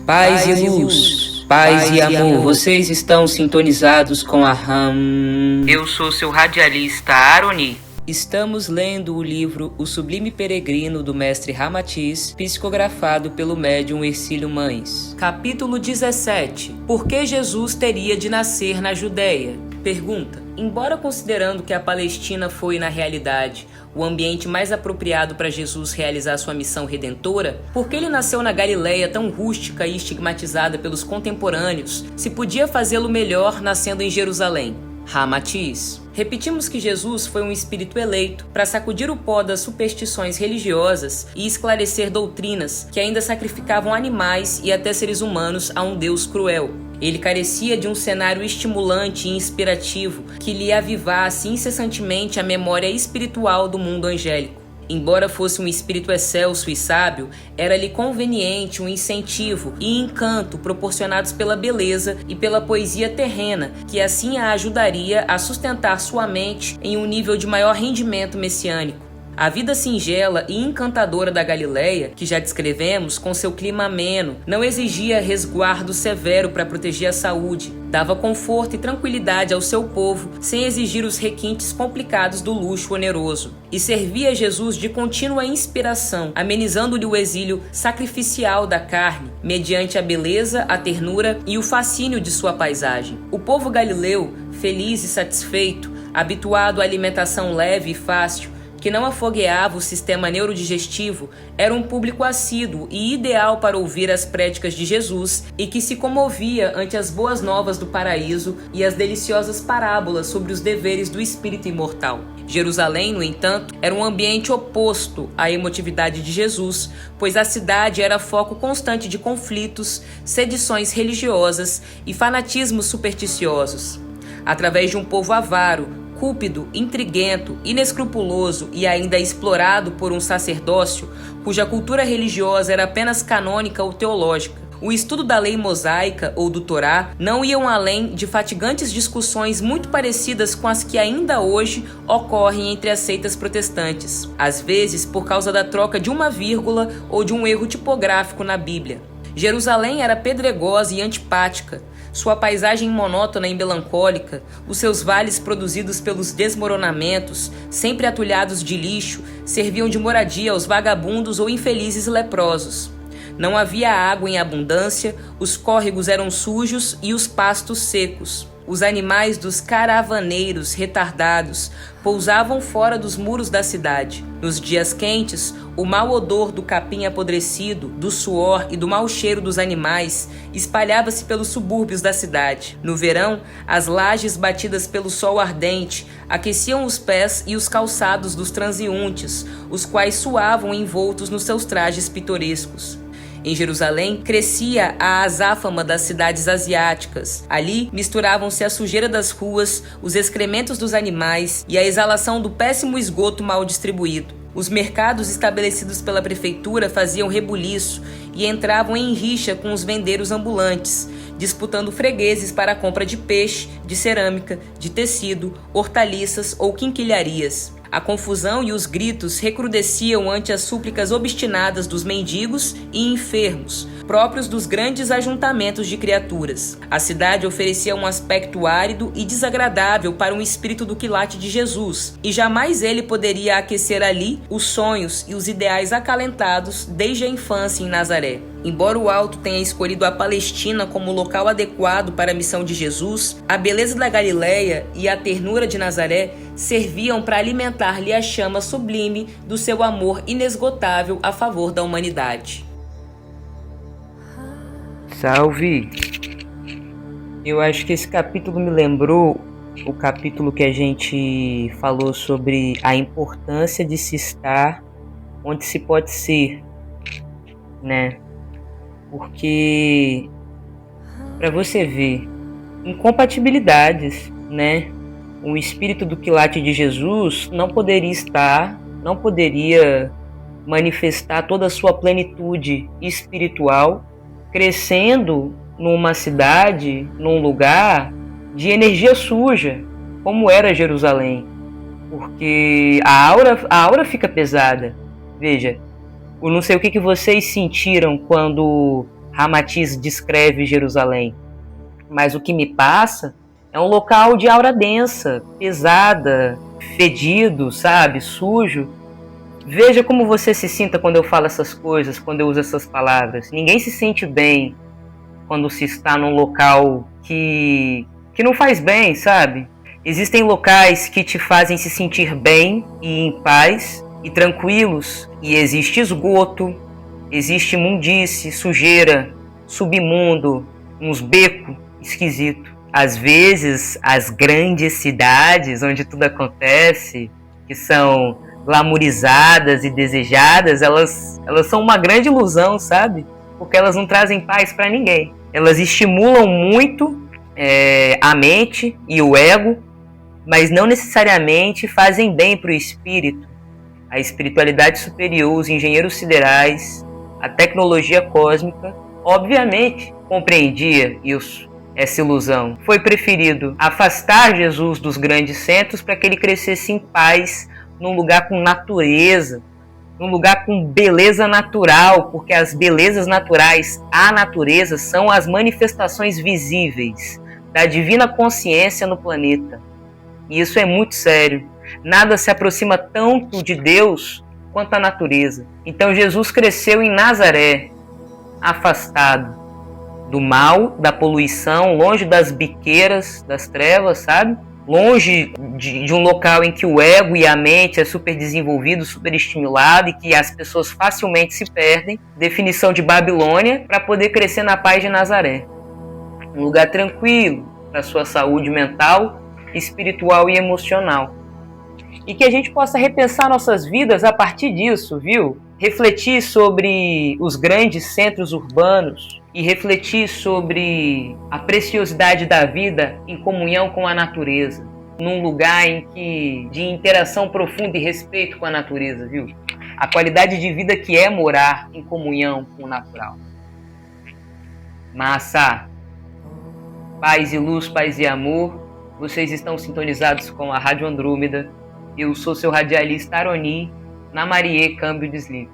Paz e luz, paz e amor, vocês estão sintonizados com a RAM. Eu sou seu radialista Aroni. Estamos lendo o livro O Sublime Peregrino do mestre Ramatiz, psicografado pelo médium Hercílio Mães. Capítulo 17. Por que Jesus teria de nascer na Judéia? Pergunta. Embora considerando que a Palestina foi, na realidade, o ambiente mais apropriado para Jesus realizar sua missão redentora, por que ele nasceu na Galileia tão rústica e estigmatizada pelos contemporâneos, se podia fazê-lo melhor nascendo em Jerusalém? Ramatiz. Repetimos que Jesus foi um espírito eleito para sacudir o pó das superstições religiosas e esclarecer doutrinas que ainda sacrificavam animais e até seres humanos a um Deus cruel. Ele carecia de um cenário estimulante e inspirativo que lhe avivasse incessantemente a memória espiritual do mundo angélico. Embora fosse um espírito excelso e sábio, era-lhe conveniente um incentivo e encanto proporcionados pela beleza e pela poesia terrena, que assim a ajudaria a sustentar sua mente em um nível de maior rendimento messiânico. A vida singela e encantadora da Galileia, que já descrevemos, com seu clima ameno, não exigia resguardo severo para proteger a saúde, dava conforto e tranquilidade ao seu povo sem exigir os requintes complicados do luxo oneroso, e servia Jesus de contínua inspiração, amenizando-lhe o exílio sacrificial da carne, mediante a beleza, a ternura e o fascínio de sua paisagem. O povo galileu, feliz e satisfeito, habituado à alimentação leve e fácil, que não afogueava o sistema neurodigestivo, era um público assíduo e ideal para ouvir as prédicas de Jesus e que se comovia ante as boas novas do paraíso e as deliciosas parábolas sobre os deveres do espírito imortal. Jerusalém, no entanto, era um ambiente oposto à emotividade de Jesus, pois a cidade era foco constante de conflitos, sedições religiosas e fanatismos supersticiosos. Através de um povo avaro, cúpido, intriguento, inescrupuloso e ainda explorado por um sacerdócio cuja cultura religiosa era apenas canônica ou teológica. O estudo da lei mosaica ou do Torá não iam além de fatigantes discussões muito parecidas com as que ainda hoje ocorrem entre as seitas protestantes, às vezes por causa da troca de uma vírgula ou de um erro tipográfico na Bíblia. Jerusalém era pedregosa e antipática. Sua paisagem monótona e melancólica, os seus vales produzidos pelos desmoronamentos, sempre atulhados de lixo, serviam de moradia aos vagabundos ou infelizes leprosos. Não havia água em abundância, os córregos eram sujos e os pastos secos. Os animais dos caravaneiros retardados pousavam fora dos muros da cidade. Nos dias quentes, o mau odor do capim apodrecido, do suor e do mau cheiro dos animais espalhava-se pelos subúrbios da cidade. No verão, as lajes batidas pelo sol ardente aqueciam os pés e os calçados dos transeuntes, os quais suavam envoltos nos seus trajes pitorescos. Em Jerusalém, crescia a azáfama das cidades asiáticas. Ali, misturavam-se a sujeira das ruas, os excrementos dos animais e a exalação do péssimo esgoto mal distribuído. Os mercados estabelecidos pela prefeitura faziam rebuliço e entravam em rixa com os vendeiros ambulantes, disputando fregueses para a compra de peixe, de cerâmica, de tecido, hortaliças ou quinquilharias. A confusão e os gritos recrudesciam ante as súplicas obstinadas dos mendigos e enfermos, próprios dos grandes ajuntamentos de criaturas. A cidade oferecia um aspecto árido e desagradável para um espírito do quilate de Jesus, e jamais ele poderia aquecer ali os sonhos e os ideais acalentados desde a infância em Nazaré. Embora o Alto tenha escolhido a Palestina como local adequado para a missão de Jesus, a beleza da Galileia e a ternura de Nazaré serviam para alimentar-lhe a chama sublime do seu amor inesgotável a favor da humanidade. Salve! Eu acho que esse capítulo me lembrou o capítulo que a gente falou sobre a importância de se estar onde se pode ser, né? Porque, para você ver, incompatibilidades, né? O espírito do quilate de Jesus não poderia manifestar toda a sua plenitude espiritual, crescendo numa cidade, num lugar de energia suja, como era Jerusalém. Porque a aura fica pesada. Veja, eu não sei o que vocês sentiram quando Ramatiz descreve Jerusalém. Mas o que me passa é um local de aura densa, pesada, fedido, sabe, sujo. Veja como você se sinta quando eu falo essas coisas, quando eu uso essas palavras. Ninguém se sente bem quando se está num local que não faz bem, sabe? Existem locais que te fazem se sentir bem e em paz e tranquilos, e existe esgoto, existe imundice, sujeira, submundo, uns becos esquisitos. Às vezes, as grandes cidades onde tudo acontece, que são glamourizadas e desejadas, elas são uma grande ilusão, sabe? Porque elas não trazem paz para ninguém. Elas estimulam muito a mente e o ego, mas não necessariamente fazem bem para o espírito. A espiritualidade superior, os engenheiros siderais, a tecnologia cósmica, obviamente compreendia isso, essa ilusão. Foi preferido afastar Jesus dos grandes centros para que ele crescesse em paz, num lugar com natureza, num lugar com beleza natural, porque as belezas naturais, a natureza, são as manifestações visíveis da divina consciência no planeta. E isso é muito sério. Nada se aproxima tanto de Deus quanto a natureza. Então Jesus cresceu em Nazaré, afastado do mal, da poluição, longe das biqueiras, das trevas, sabe? Longe de um local em que o ego e a mente é super desenvolvido, super estimulado e que as pessoas facilmente se perdem. Definição de Babilônia, para poder crescer na paz de Nazaré. Um lugar tranquilo para a sua saúde mental, espiritual e emocional. E que a gente possa repensar nossas vidas a partir disso, viu? Refletir sobre os grandes centros urbanos e refletir sobre a preciosidade da vida em comunhão com a natureza, num lugar de interação profunda e respeito com a natureza, viu? A qualidade de vida que é morar em comunhão com o natural. Massa! Paz e luz, paz e amor. Vocês estão sintonizados com a Rádio Andrômeda. Eu sou seu radialista Aroni, na Marie Câmbio Desligo.